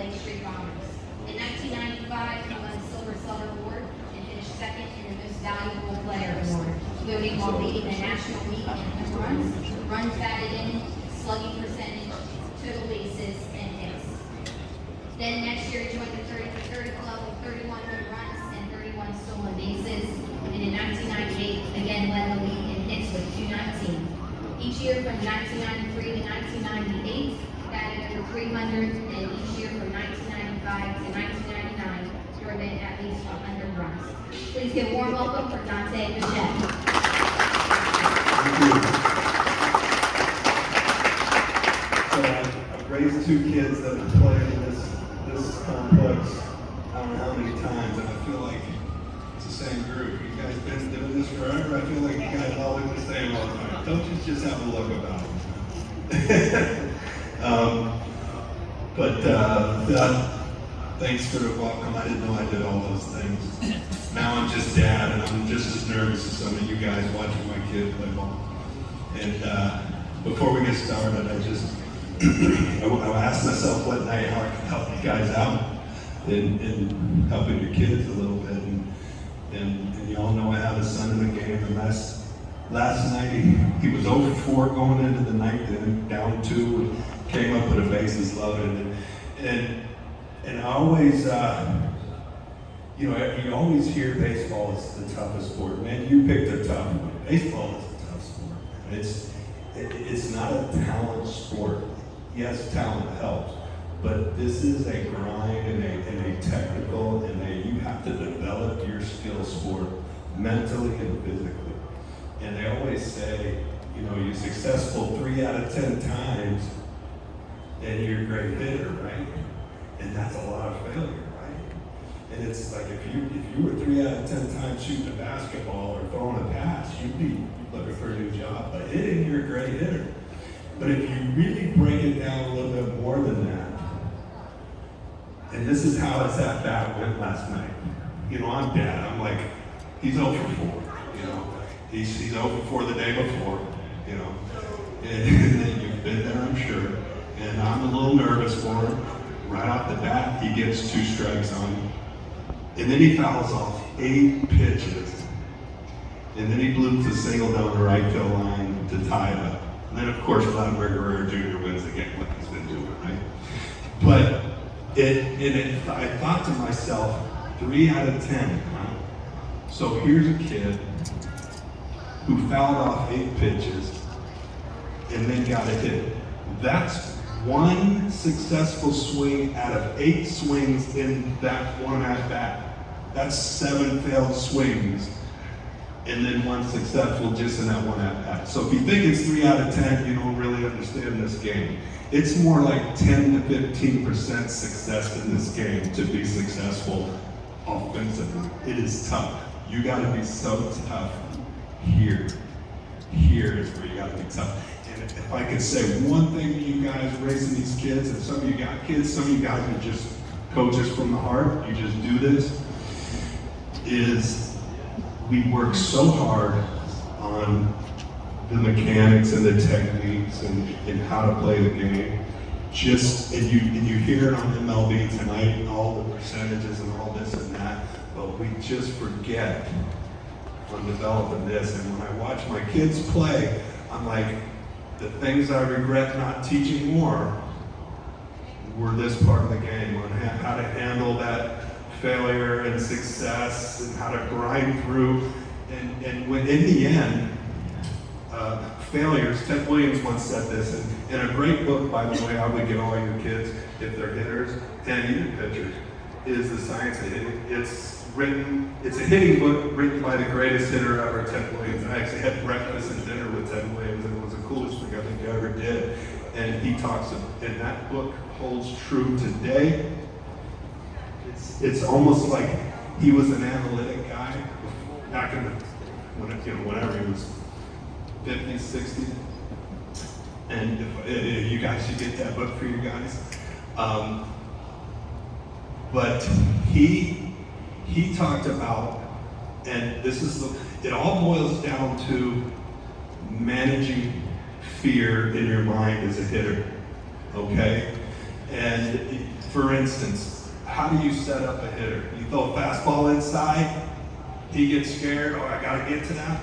Lake Street Bombers. In 1995, he won the Silver Slugger Award and finished second in the Most Valuable Player Award, voting while leading the National League in home runs batted in, slugging percentage, total bases, and hits. Then next year, he joined the 30 for 30 club with 31 home runs and 31 stolen bases. And in 1998, again led the league in hits with 219. Each year from 1993 to 1998, batted over 300, and each year from 1995 to 1999, scored at least 100 runs. Please give a warm welcome for Dante Bichette. Thank you. So I've raised two kids that have played in this complex I don't know how many times, and I feel like it's the same group. You guys been doing this forever? I feel like you guys all look the same all the time. Don't you just have a look about it? Thanks for the welcome. I didn't know I did all those things. Now I'm just dad, and I'm just as nervous as some of you guys watching my kid play ball. And before we get started, I asked myself one night how I could help you guys out in helping your kids a little bit. And you all know I have a son in the game, and last night he was 0 for 4 going into the ninth inning, down 2, and came up with a bases loaded. And I always, you always hear baseball is the toughest sport. Man, you picked a tough one. Baseball is a tough sport. It's not a talent sport. Yes, talent helps, but this is a grind and a technical, and you have to develop your skill sport mentally and physically. And they always say, you're successful 3 out of 10 times, and you're a great hitter, right? And that's a lot of failure, right? And it's like if you were 3 out of 10 times shooting a basketball or throwing a pass, you'd be looking for a new job. But hitting, you're a great hitter. But if you really break it down a little bit more than that, and this is how his at-bat went last night. I'm dad. I'm like, he's 0 for 4. He's 0 for 4 the day before. And you've been there, I'm sure. And I'm a little nervous for him. Right off the bat, he gets 2 strikes on him. And then he fouls off 8 pitches. And then he bloops a single down the right field line to tie it up. And then, of course, Vladimir Guerrero Jr. wins the game like he's been doing, right? But I thought to myself, 3 out of 10, huh? So here's a kid who fouled off 8 pitches and then got a hit. That's 1 successful swing out of 8 swings in that one at-bat. That's 7 failed swings, and then 1 successful just in that one at-bat. So if you think it's 3 out of 10, you don't really understand this game. It's more like 10 to 15% success in this game to be successful offensively. It is tough. You gotta be so tough here. Here is where you gotta be tough. And if I could say one thing to you guys raising these kids, and some of you got kids, some of you guys are just coaches from the heart, you just do this, is we work so hard on the mechanics and the techniques and how to play the game. And you hear it on MLB tonight, all the percentages and all this and that, but we just forget on developing this. And when I watch my kids play, I'm like, the things I regret not teaching more were this part of the game, on how to handle that failure and success and how to grind through. And when in the end, failures, Ted Williams once said this, in a great book, by the way, I would give all your kids, if they're hitters and even pitchers, is The Science of Hitting. It's a hitting book written by the greatest hitter ever, Ted Williams. I actually had breakfast and dinner with Ted Williams, and it was the coolest thing I think I ever did. And he talks, and that book holds true today. It's almost like he was an analytic guy back in whenever he was 50s, 60s. And if you guys should get that book for you guys. But he talked about, and it all boils down to managing fear in your mind as a hitter, okay? And For instance, how do you set up a hitter? You throw a fastball inside, he gets scared, oh, I gotta get to that.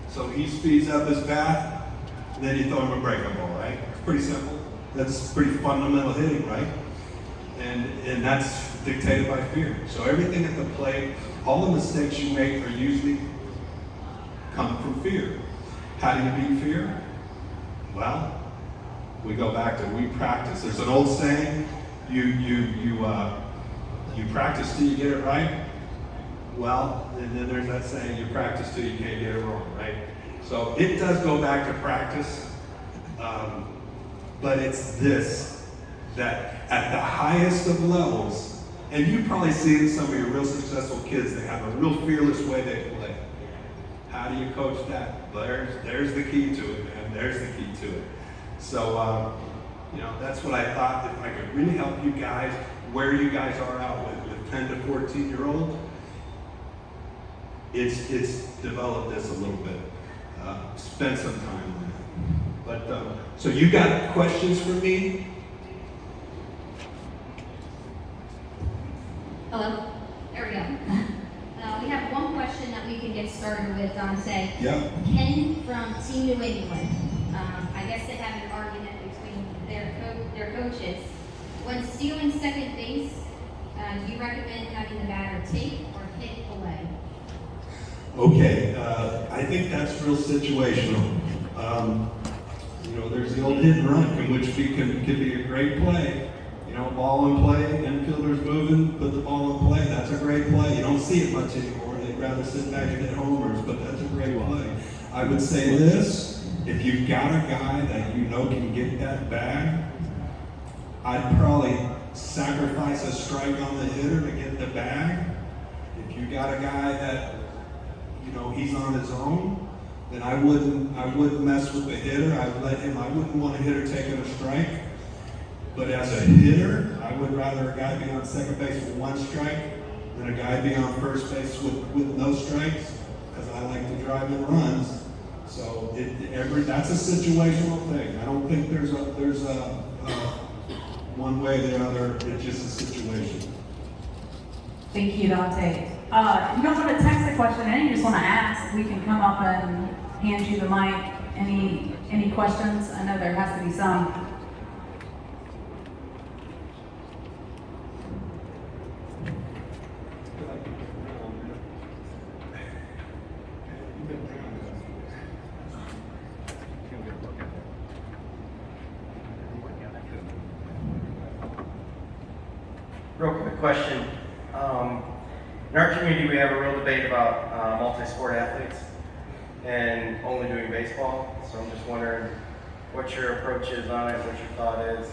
So he speeds up his bat, and then you throw him a breaking ball, right? It's pretty simple. That's pretty fundamental hitting, right? And that's dictated by fear. So everything at the plate, all the mistakes you make are usually come from fear. How do you beat fear? Well, we go back to we practice. There's an old saying, you practice till you get it right. Well, and then there's that saying, you practice till you can't get it wrong, right? So it does go back to practice, but it's this, that at the highest of levels, and you probably see in some of your real successful kids, they have a real fearless way they play. How do you coach that? There's the key to it, man. There's the key to it. So, that's what I thought, if I could really help you guys, where you guys are out with 10 to 14-year-old, it's develop this a little bit. Spend some time on it. But, so you got questions for me? Hello? There we go. We have one question that we can get started with, Dante. Yeah. Ken from Team New England. I guess they have an argument between their coaches. When stealing second base, do you recommend having the batter take or hit away? Okay, I think that's real situational. There's the old hit and run, which can be a great play. Ball in play, infielders moving, put the ball in play. That's a great play. You don't see it much anymore. They'd rather sit back and hit homers, but that's a great play. I would say this, if you've got a guy that you know can get that bag, I'd probably sacrifice a strike on the hitter to get the bag. If you got a guy that, he's on his own, then I wouldn't mess with the hitter. I wouldn't want a hitter taking a strike. But as a hitter, I would rather a guy be on second base with one strike than a guy be on first base with no strikes, because I like to drive in runs. So that's a situational thing. I don't think there's a one way or the other. It's just a situation. Thank you, Dante. You don't want to text a question in, you just want to ask. We can come up and hand you the mic. Any questions? I know there has to be some. Real quick question. In our community, we have a real debate about multi-sport athletes and only doing baseball. So I'm just wondering what your approach is on it, what your thought is.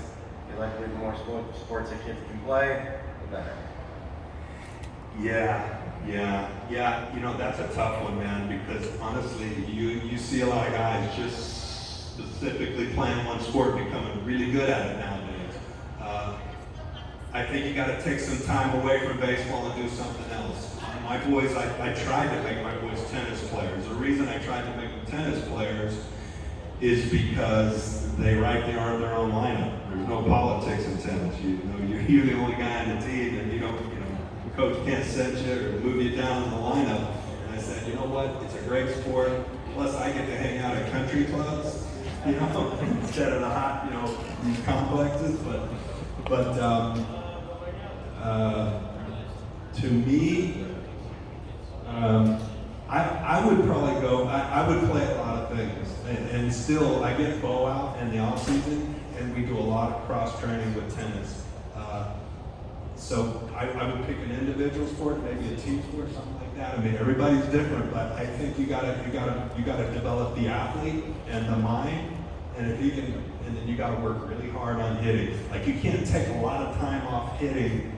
You like to leave more sports that kids can play, the better. Yeah. That's a tough one, man, because honestly, you see a lot of guys just specifically playing one sport becoming really good at it nowadays. I think you got to take some time away from baseball and do something else. My boys, I tried to make my boys tennis players. The reason I tried to make them tennis players is because they write their own lineup. There's no politics in tennis. You're the only guy on the team, and the coach can't set you or move you down in the lineup. And I said, you know what? It's a great sport. Plus, I get to hang out at country clubs, instead of the hot, these complexes. But to me, I would probably go, I would play a lot of things. And still, I get Bo out in the off season, and we do a lot of cross training with tennis. So I would pick an individual sport, maybe a team sport, something like that. I mean, everybody's different, but I think you gotta develop the athlete and the mind, and then you gotta work really hard on hitting. Like, you can't take a lot of time off hitting,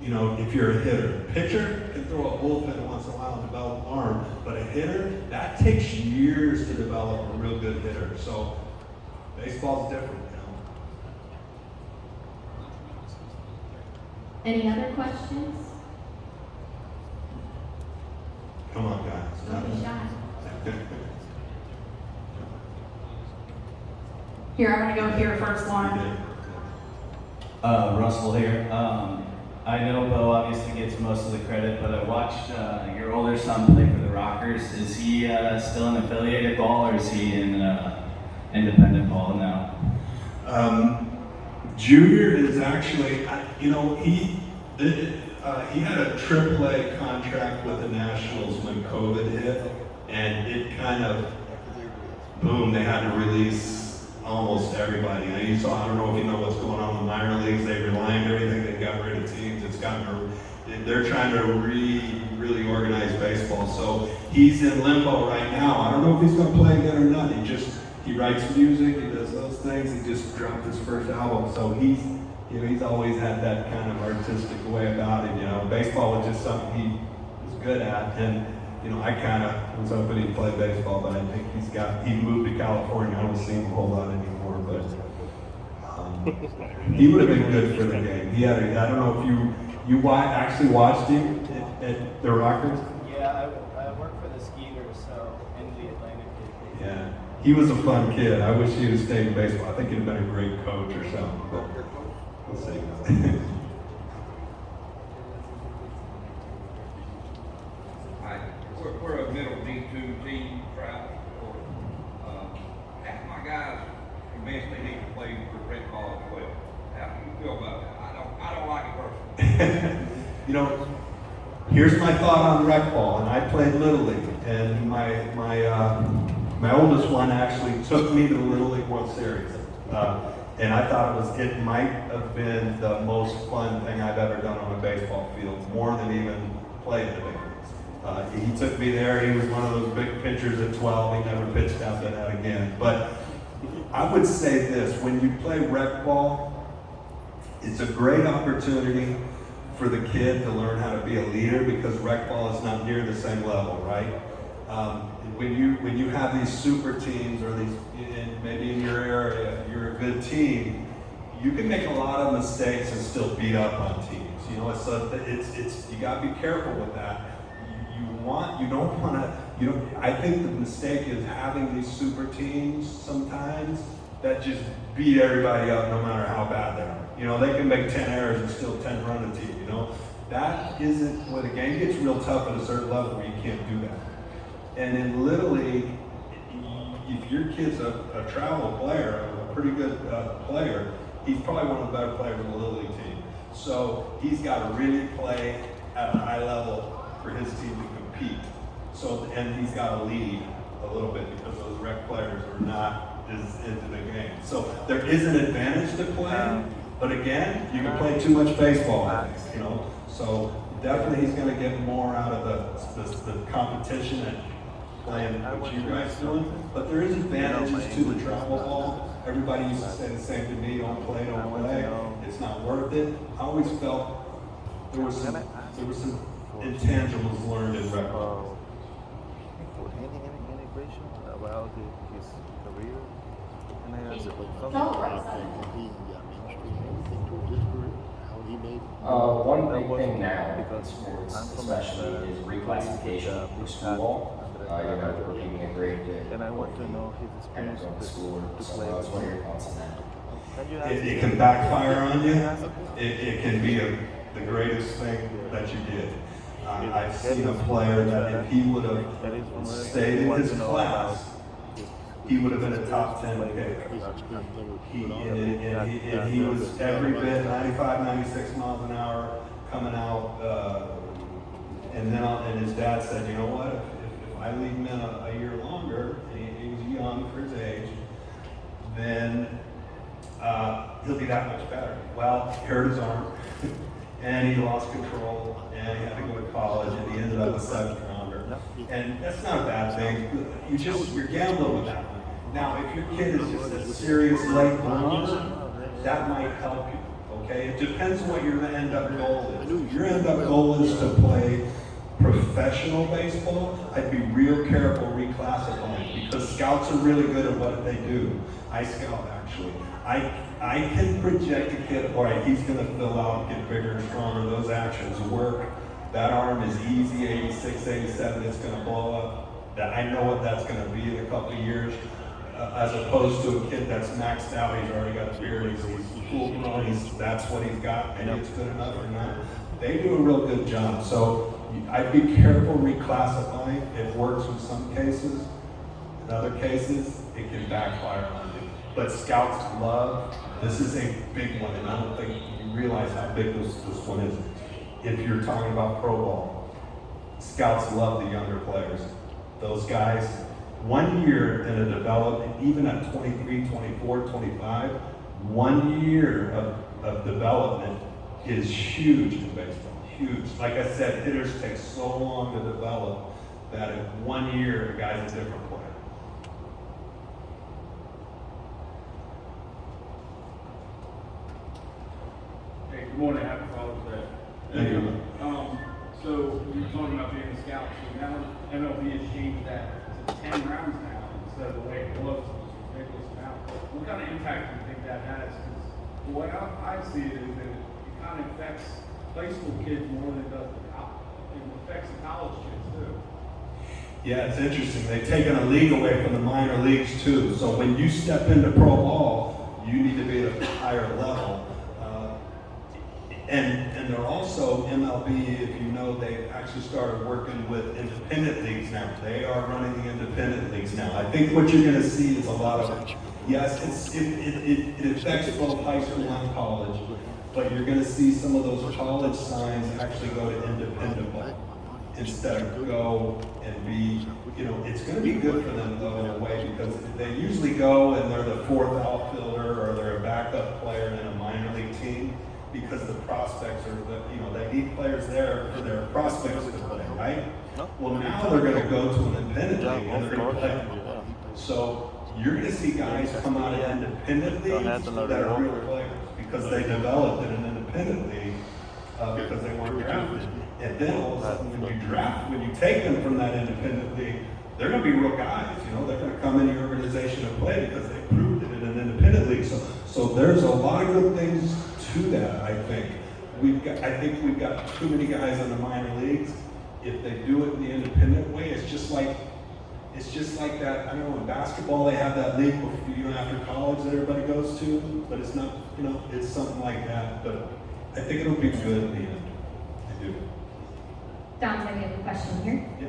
if you're a hitter. Pitcher can throw a bullpen once in a while and develop an arm, but a hitter, that takes years to develop a real good hitter. So baseball's different. Any other questions? Come on, guys. Don't be shy. Here, I'm going to go here first one. Russell here. I know Bo obviously gets most of the credit, but I watched your older son play for the Rockers. Is he still in affiliated ball, or is he in independent ball now? Junior is actually, he had a AAA contract with the Nationals when COVID hit, and it kind of, boom, they had to release almost everybody. Now you saw, I don't know if you know what's going on in the minor leagues, they realigned everything, they got rid of teams, they're trying to really organize baseball. So he's in limbo right now. I don't know if he's going to play again or not. He writes music, he does those things, he just dropped his first album. So he's always had that kind of artistic way about it. Baseball was just something he was good at, and I kind of was hoping he'd play baseball, but I think he moved to California. I don't see him a whole lot anymore, but he would have been good for the game. I don't know if you actually watched him at the Rockers? Yeah, I work for the Skeeters, so in the Atlantic. Yeah, he was a fun kid. I wish he would have stayed in baseball. I think he'd have been a great coach or something, but we'll see. We're a middle D2 team, travel. Half my guys eventually need to play for Red Ball as well. How do you feel about that? I don't like it personally. Here's my thought on rec ball, and I played Little League, and my oldest one actually took me to the Little League World Series, and I thought it might have been the most fun thing I've ever done on a baseball field, more than even playing the big leagues. He took me there. He was one of those big pitchers at 12. He never pitched after that again. But I would say this: when you play rec ball, it's a great opportunity for the kid to learn how to be a leader, because rec ball is not near the same level, right? When you have these super teams, or maybe in your area, you're a good team, you can make a lot of mistakes and still beat up on teams. You got to be careful with that. I think the mistake is having these super teams sometimes that just beat everybody up no matter how bad they are. They can make 10 errors and still 10 run a team, That isn't, when the game gets real tough at a certain level, where you can't do that. And in Little League, if your kid's a travel player, a pretty good player, he's probably one of the better players in the Little League team. So he's got to really play at a high level for his team to compete. And he's got to lead a little bit, because those rec players are not as into the game. So there is an advantage to playing, but again, you can play too much baseball, So definitely he's going to get more out of the competition and playing what you guys doing. But there is advantages to the travel ball. Everybody used to say the same to me: don't play. It's not worth it. I always felt there was some intangibles learned in rec ball. Any question about his career? And I answer, One big thing now in sports, especially, is reclassification for school ball. We're giving a grade to and I want to know his experience going to to school. So play. what are your thoughts on that? It can backfire on you. It can be the greatest thing that you did. I've seen a player that if he would have stayed in his class, he would have been a top 10 pick. He was every bit 95, 96 miles an hour coming out. And his dad said, you know what, if I leave him in a year longer, he was young for his age, then he'll be that much better. Well, he hurt his arm, and he lost control, and he had to go to college, and he ended up a 7th rounder. And that's not a bad thing. You're gambling with that one. Now, if your kid is just a serious late bloomer, that might help you. Okay, it depends what your end up goal is. If your end up goal is to play professional baseball, I'd be real careful reclassifying, because scouts are really good at what they do. I scout, actually. I can project a kid, all right, he's going to fill out, get bigger and stronger, those actions work. That arm is easy, 86, 87, it's going to blow up. I know what that's going to be in a couple of years. as opposed to a kid that's maxed out, he's already got a beard, he's full grown, that's what he's got, maybe it's good enough or not. They do a real good job. So I'd be careful reclassifying. It works in some cases. In other cases, it can backfire on you. But scouts love, this is a big one, and I don't think you realize how big this one is. If you're talking about pro ball, scouts love the younger players. Those guys, 1 year in a development, even at 23, 24, 25, 1 year of development is huge in baseball, huge. Like I said, hitters take so long to develop that in 1 year, a guy's a different player. Hey, good morning, happy Father's Day. Thank you. So you're talking about being a scout, so now MLB has changed that to 10 rounds now instead of the way it was, which was ridiculous amount. What kind of impact do you think that has? Because the way I see it is that it kind of affects high school kids more than it does it affects the college kids too. Yeah, it's interesting. They've taken a league away from the minor leagues too. So when you step into pro ball, you need to be at a higher level. And they're also, MLB, if you know, they actually started working with independent leagues now. They are running the independent leagues now. I think what you're going to see is a lot of, yes, it affects both high school and college, but you're going to see some of those college signs actually go to independent ball instead of go and be, it's going to be good for them though in a way, because they usually go and they're the fourth outfielder or they're a backup player in a minor league team, because the prospects are, they need players there for their prospects to play, right? Well, now they're going to go to an independent league and they're going to play. So you're going to see guys come out of independent leagues that are real players because they developed in an independent league because they weren't drafted. And then all of a sudden, when you take them from that independent league, they're going to be real guys. They're going to come in your organization and play because they proved it in an independent league. So there's a lot of good things to that. I think we've got too many guys in the minor leagues. If they do it in the independent way, it's just like that. I don't know, in basketball they have that league before, after college that everybody goes to, but it's not, it's something like that. But I think it'll be good in the end. I do. Dante, we have a question here. Yeah.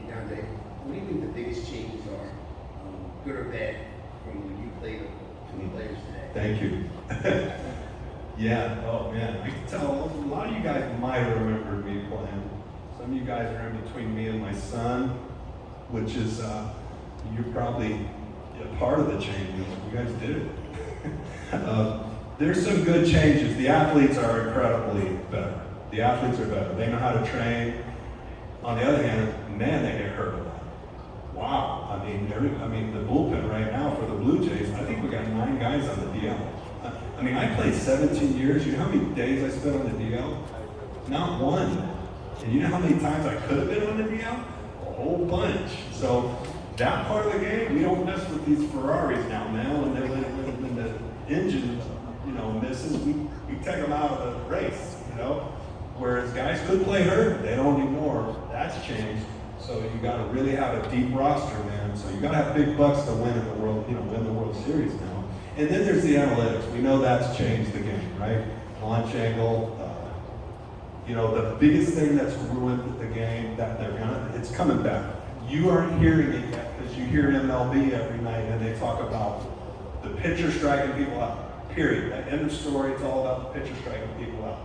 Hey Dante, what do you think the biggest changes are, good or bad, from when you played to the players today? Thank you. Yeah, oh man, I can tell a lot of you guys might have remembered me playing. Some of you guys are in between me and my son, which is, you're probably a part of the change. You guys did it. There's some good changes. The athletes are incredibly better. The athletes are better. They know how to train. On the other hand, man, they get hurt a lot. Wow. I mean, the bullpen right now for the Blue Jays, I think we got 9 guys on the DL. I played 17 years. You know how many days I spent on the DL? Not one. And you know how many times I could have been on the DL? A whole bunch. So that part of the game, we don't mess with these Ferraris now, man. When the engine, misses, we take them out of the race, Whereas guys could play hurt, they don't anymore. That's changed. So you got to really have a deep roster, man. So you got to have big bucks to win in the world, win the World Series now. And then there's the analytics. We know that's changed the game, right? Launch angle. The biggest thing that's ruined the game that it's coming back. You aren't hearing it yet because you hear MLB every night and they talk about the pitcher striking people out. Period. End of story. It's all about the pitcher striking people out.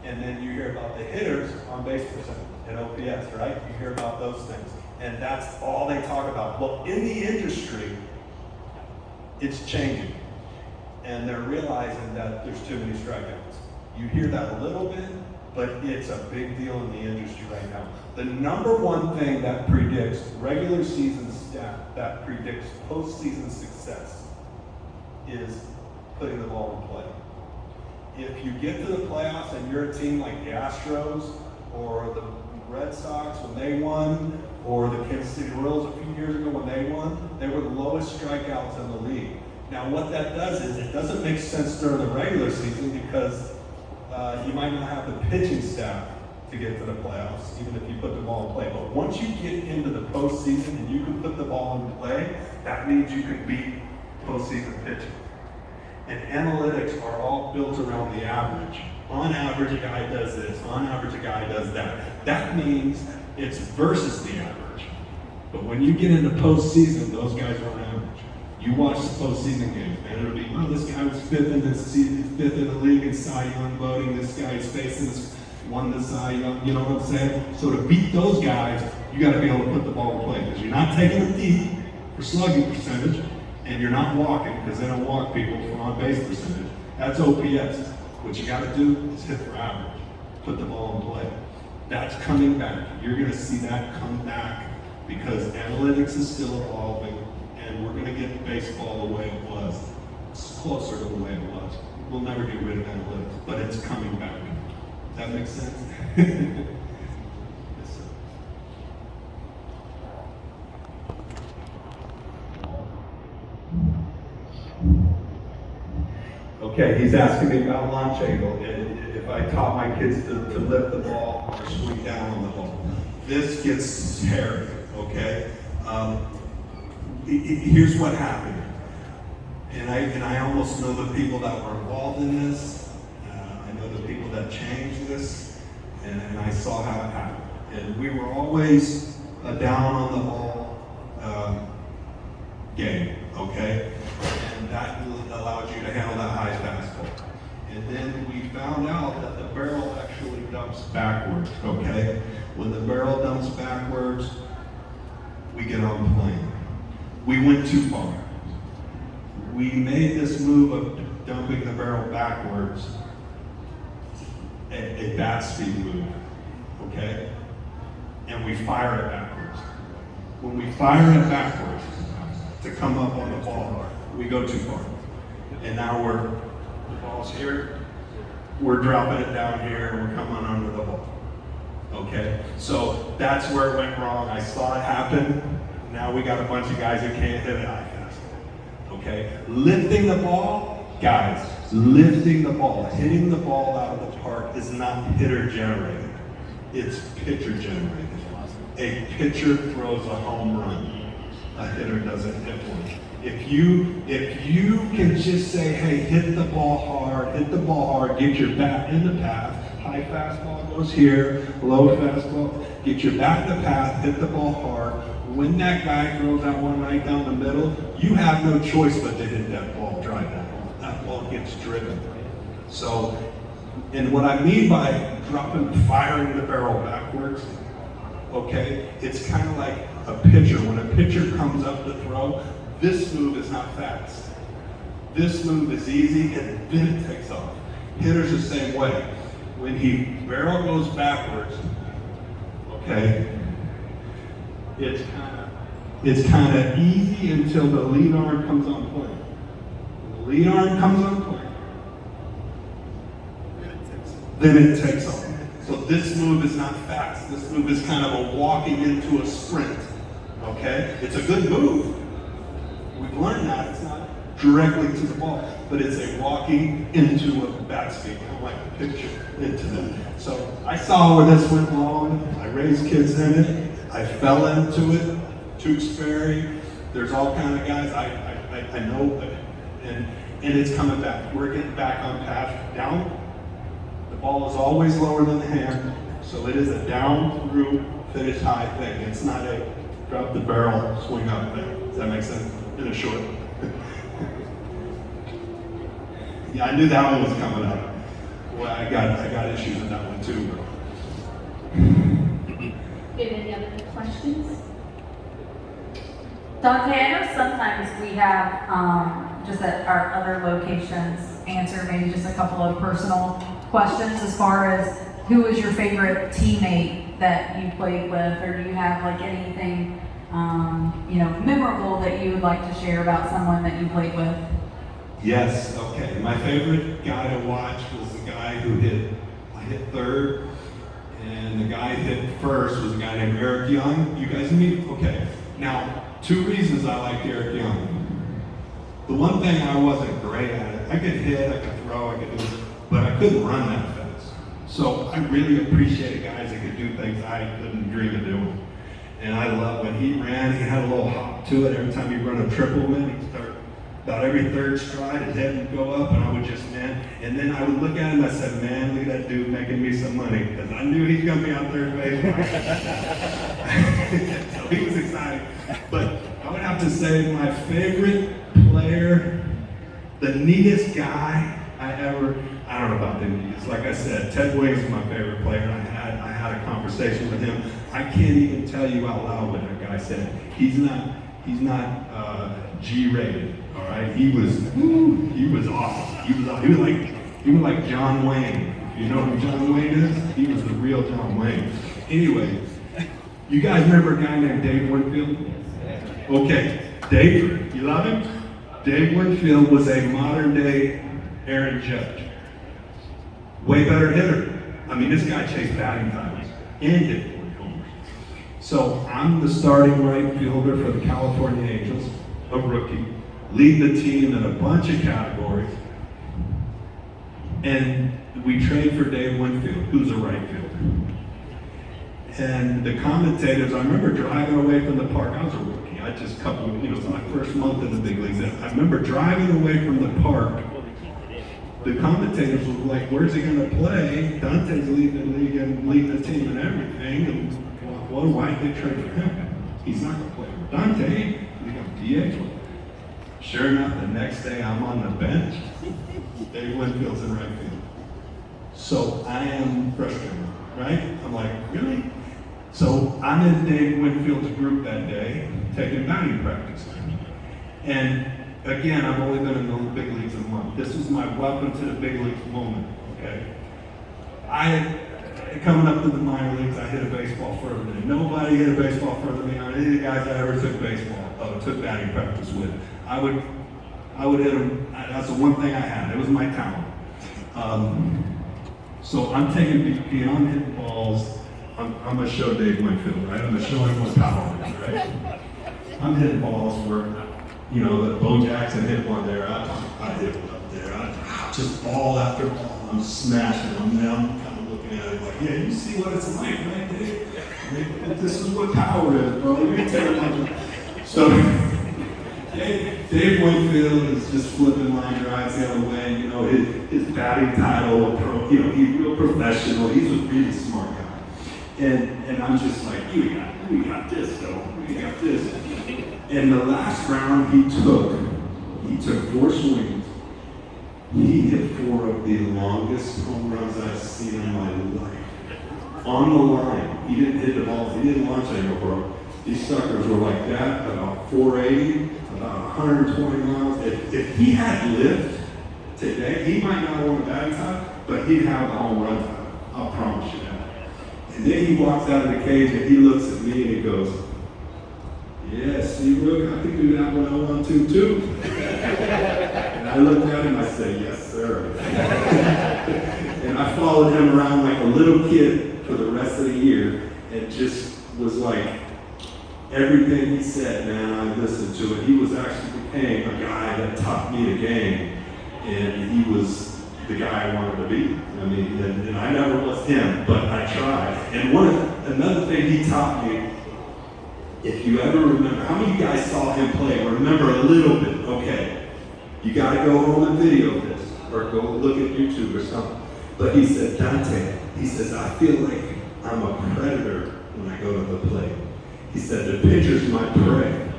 And then you hear about the hitters on base percentage and OPS, right? You hear about those things. And that's all they talk about. Well, in the industry, it's changing. And they're realizing that there's too many strikeouts. You hear that a little bit, but it's a big deal in the industry right now. The number one thing that predicts regular season stat, that predicts postseason success, is putting the ball in play. If you get to the playoffs and you're a team like the Astros or the Red Sox when they won, or the Kansas City Royals a few years ago when they won, they were the lowest strikeouts in the league. Now what that does is it doesn't make sense during the regular season because you might not have the pitching staff to get to the playoffs, even if you put the ball in play. But once you get into the postseason and you can put the ball in play, that means you can beat postseason pitching. And analytics are all built around the average. On average, a guy does this. On average, a guy does that. That means it's versus the average. But when you get into postseason, those guys are on average. You watch the postseason games, and it'll be, oh, this guy was fifth in the league in Cy Young voting. This guy's facing this, won the Cy Young. You know what I'm saying? So to beat those guys, you got to be able to put the ball in play because you're not taking them deep for slugging percentage, and you're not walking because they don't walk people for on base percentage. That's OPS. What you got to do is hit for average. Put the ball in play. That's coming back. You're going to see that come back because analytics is still evolving, and we're going to get baseball the way it was. It's closer to the way it was. We'll never get rid of analytics, but it's coming back. Does that make sense? Yes, sir. Okay, he's asking me about launch angle, and if I taught my kids to lift the ball or swing down on the ball. This gets hairy, okay? Here's what happened, and I almost know the people that were involved in this. I know the people that changed this, and I saw how it happened. And we were always a down on the ball game, okay? And that allowed you to handle that high fastball. And then we found out that the barrel actually dumps backwards, okay? When the barrel dumps backwards, we get on plane. We went too far. We made this move of dumping the barrel backwards a bat speed move, okay? And we fire it backwards. When we fire it backwards to come up on the ball, we go too far. And now the ball's here, we're dropping it down here, and we're coming under the ball. Okay? So that's where it went wrong. I saw it happen. Now we got a bunch of guys who can't hit it high fastball. Okay? Lifting the ball, guys, lifting the ball, hitting the ball out of the park is not hitter generated. It's pitcher generated. A pitcher throws a home run. A hitter doesn't hit one. If you can just say, hey, hit the ball hard, get your bat in the path, high fastball goes here, low fastball, get your bat in the path, hit the ball hard. When that guy throws that one right down the middle, you have no choice but to hit that ball, drive that ball. That ball gets driven. So, and what I mean by firing the barrel backwards, okay, it's kind of like a pitcher. When a pitcher comes up to throw, this move is not fast. This move is easy and then it takes off. Hitters the same way. When barrel goes backwards, okay, it's kind of easy until the lead arm comes on play. When the lead arm comes on play, then it takes off. So this move is not fast. This move is kind of a walking into a sprint. Okay? It's a good move. We've learned that. It's not directly to the ball, but it's a walking into a bat speed, kind of like a picture into them. So I saw where this went wrong. I raised kids in it. I fell into it. Tewksbury. There's all kind of guys I know, and it's coming back. We're getting back on path. Down. The ball is always lower than the hand, so it is a down through finish high thing. It's not a drop the barrel, swing up thing. Does that make sense? In a short. Yeah, I knew that one was coming up. Well, I got issues with that one too. Do you have any other questions? Dante, I know sometimes we have, just at our other locations, answer maybe just a couple of personal questions as far as who was your favorite teammate that you played with, or do you have like anything, memorable that you would like to share about someone that you played with? Yes, okay. My favorite guy to watch was the guy who I hit third, and the guy who hit first was a guy named Eric Young. You guys meet? Okay. Now, 2 reasons I liked Eric Young. The one thing I wasn't great at it, I could hit, I could throw, I could do, but I couldn't run that fast. So I really appreciated guys that could do things I couldn't dream of doing. And I love when he ran, he had a little hop to it. Every time he'd run a triple man, he'd start about every third stride, his head would go up, and I would just, man. And then I would look at him, I said, man, look at that dude making me some money, because I knew he's gonna be out there in baseball. So he was excited. But I would have to say my favorite player, the neatest guy I don't know about the neatest. Like I said, Ted Williams is my favorite player. I had a conversation with him. I can't even tell you out loud what that guy said. He's not G-rated. All right, he was awesome. He was like John Wayne. You know who John Wayne is? He was the real John Wayne. Anyway, you guys remember a guy named Dave Winfield? Okay, Dave, you love him? Dave Winfield was a modern day Aaron Judge. Way better hitter. I mean, this guy chased batting titles and hit 40 homers. So I'm the starting right fielder for the California Angels, a rookie, leading the team in a bunch of categories. And we trade for Dave Winfield, who's a right fielder. And the commentators, I remember driving away from the park. I was a rookie. I just it was my first month in the big leagues. I remember driving away from the park. The commentators were like, where's he going to play? Dante's leading the league and leading the team and everything. And why did they trade for him? He's not going to play for Dante. He's going to DH. Sure enough, the next day I'm on the bench. Dave Winfield's in right field. So I am frustrated, right? I'm like, really? So I'm in Dave Winfield's group that day, taking batting practice. And again, I've only been in the big leagues a month. This was my welcome to the big leagues moment, okay? Coming up to the minor leagues, I hit a baseball further than nobody hit a baseball further than me on any of the guys I ever took took batting practice with. I would hit them. That's the one thing I had. It was my talent. So I'm taking beyond hitting balls. I'm gonna show Dave Winfield, right? I'm gonna show him what power is, right? I'm hitting balls where, that Bo Jackson hit one there. I hit one up there. I just ball after ball. I'm smashing them. Now I'm kind of looking at it like, yeah, you see what it's like, right, Dave? This is what power is, bro. Let me tell you. So Dave Winfield is just flipping line drives the other way. His batting title, he's real professional. He's a really smart guy. And I'm just like, we got this, though. We got this. In the last round he took 4 swings. He hit 4 of the longest home runs I've seen in my life. On the line. He didn't hit the ball. He didn't launch anywhere, bro. These suckers were like that, about 480, about 120 miles. If he had lived today, he might not have won the batting title, but he'd have the home run title. I'll promise you that. And then he walks out of the cage and he looks at me and he goes, yeah, see, Rook, I can do that when I want to, too. And I looked at him, I said, yes, sir. And I followed him around like a little kid for the rest of the year and just was like, everything he said, man, I listened to it. He was actually became a guy that taught me the game, and he was the guy I wanted to be. I mean, and I never was him, but I tried. And another thing he taught me, if you ever remember, how many of you guys saw him play or remember a little bit? Okay, you got to go home and video this or go look at YouTube or something. But he said, Dante, he says, I feel like I'm a predator when I go to the plate. He said, the pitcher's my prey.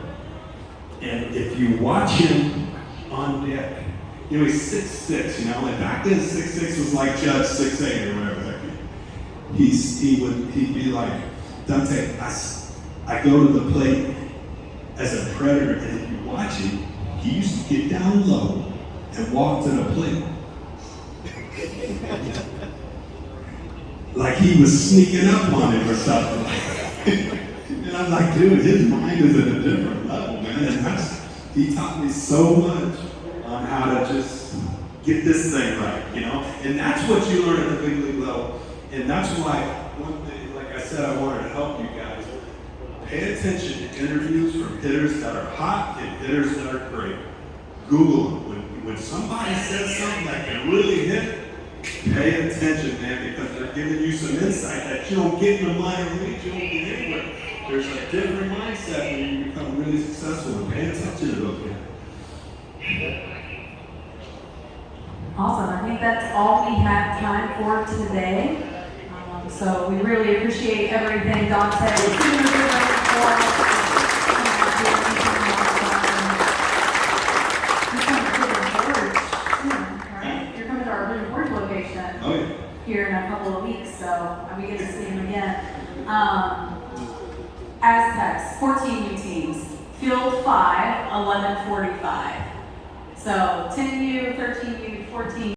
And if you watch him on deck, he's 6'6", and back then 6'6" was like Judge 6'8" or whatever. He'd be like, Dante, I go to the plate as a predator, and if you watch him, he used to get down low and walk to the plate. Like he was sneaking up on him or something. And I'm like, dude, his mind is at a different level, man. And he taught me so much on how to just get this thing right, And that's what you learn at the big league level. And that's why, one thing, like I said, I wanted to help you guys. Pay attention to interviews from hitters that are hot and hitters that are great. Google them. When somebody says something that can really hit, Pay attention, man, because they're giving you some insight that you don't get in the minor leagues, you don't get anywhere. There's a different mindset when you become really successful, and pay attention to those guys. Awesome. I think that's all we have time for today. So we really appreciate everything, Dante. You're coming to our Woodward location here in a couple of weeks, so we get to see him again. Aztecs, 14 new teams. Field 5, 11:45. So 10U, 13U, 14